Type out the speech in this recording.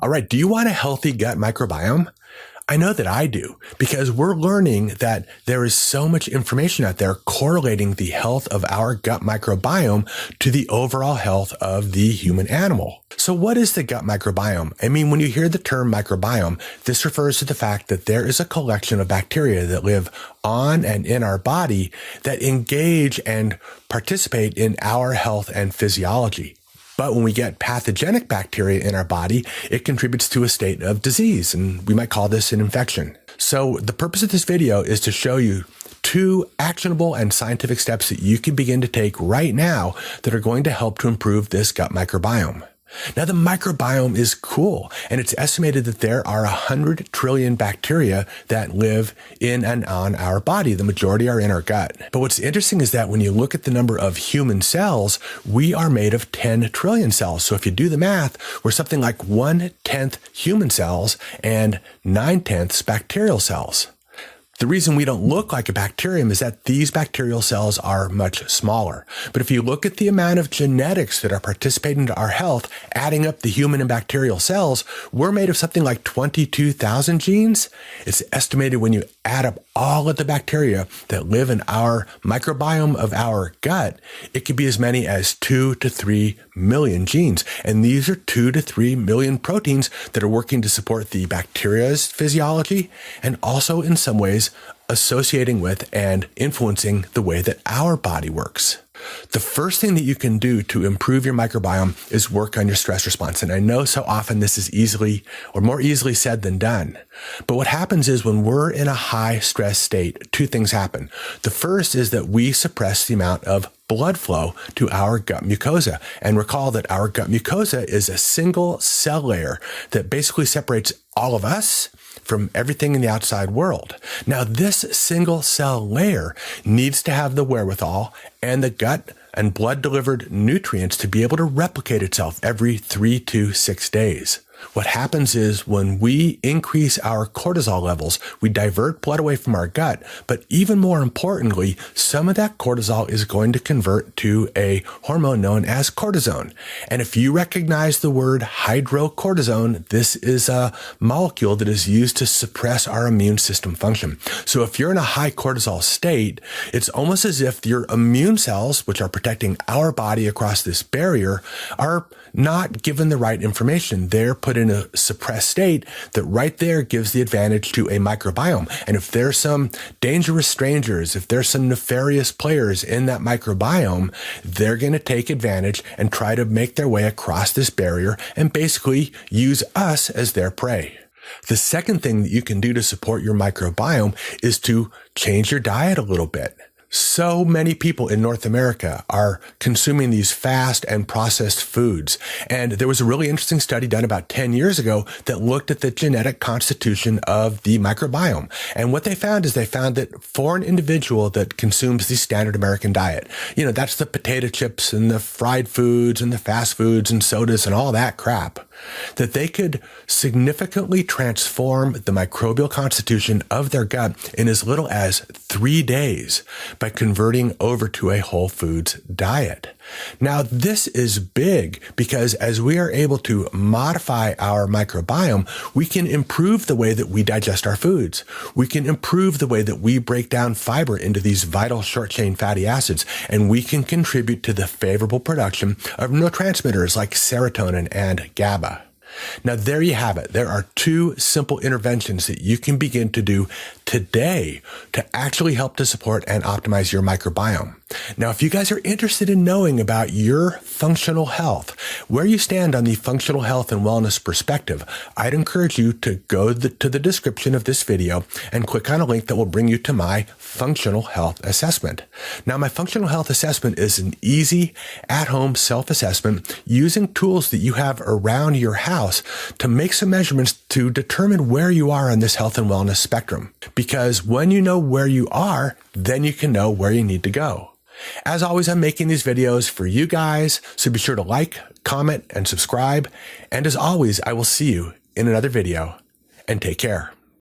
All right, do you want a healthy gut microbiome? I know that I do, because we're learning that there is so much information out there correlating the health of our gut microbiome to the overall health of the human animal. So what is the gut microbiome? I mean, when you hear the term microbiome, this refers to the fact that there is a collection of bacteria that live on and in our body that engage and participate in our health and physiology. But when we get pathogenic bacteria in our body, it contributes to a state of disease, and we might call this an infection. So the purpose of this video is to show you 2 actionable and scientific steps that you can begin to take right now that are going to help to improve this gut microbiome. Now, the microbiome is cool, and it's estimated that there are 100 trillion bacteria that live in and on our body. The majority are in our gut. But what's interesting is that when you look at the number of human cells, we are made of 10 trillion cells. So if you do the math, we're something like 1/10 human cells and 9/10 bacterial cells. The reason we don't look like a bacterium is that these bacterial cells are much smaller. But if you look at the amount of genetics that are participating in our health, adding up the human and bacterial cells, we're made of something like 22,000 genes. It's estimated when you add up all of the bacteria that live in our microbiome of our gut, it could be as many as 2 to 3 million genes. And these are 2 to 3 million proteins that are working to support the bacteria's physiology and also in some ways associating with and influencing the way that our body works. The first thing that you can do to improve your microbiome is work on your stress response. And I know so often this is easily or more easily said than done. But what happens is when we're in a high stress state, 2 things happen. The first is that we suppress the amount of blood flow to our gut mucosa. And recall that our gut mucosa is a single cell layer that basically separates all of us from everything in the outside world. Now, this single cell layer needs to have the wherewithal and the gut and blood delivered nutrients to be able to replicate itself every 3 to 6 days. What happens is when we increase our cortisol levels, we divert blood away from our gut, but even more importantly, some of that cortisol is going to convert to a hormone known as cortisone. And if you recognize the word hydrocortisone, this is a molecule that is used to suppress our immune system function. So if you're in a high cortisol state, it's almost as if your immune cells, which are protecting our body across this barrier, are not given the right information. They're put in a suppressed state that right there gives the advantage to a microbiome. And if there's some dangerous strangers, if there's some nefarious players in that microbiome, they're going to take advantage and try to make their way across this barrier and basically use us as their prey. The second thing that you can do to support your microbiome is to change your diet a little bit. So many people in North America are consuming these fast and processed foods. And there was a really interesting study done about 10 years ago that looked at the genetic constitution of the microbiome. And what they found is that for an individual that consumes the standard American diet, that's the potato chips and the fried foods and the fast foods and sodas and all that crap, that they could significantly transform the microbial constitution of their gut in as little as 3 days by converting over to a whole foods diet. Now, this is big because as we are able to modify our microbiome, we can improve the way that we digest our foods. We can improve the way that we break down fiber into these vital short-chain fatty acids, and we can contribute to the favorable production of neurotransmitters like serotonin and GABA. Now, there you have it. There are 2 simple interventions that you can begin to do today to actually help to support and optimize your microbiome. Now, if you guys are interested in knowing about your functional health, where you stand on the functional health and wellness perspective, I'd encourage you to go to the description of this video and click on a link that will bring you to my functional health assessment. Now, my functional health assessment is an easy at-home self-assessment using tools that you have around your house to make some measurements to determine where you are on this health and wellness spectrum. Because when you know where you are, then you can know where you need to go. As always, I'm making these videos for you guys, so be sure to like, comment, and subscribe. And as always, I will see you in another video, and take care.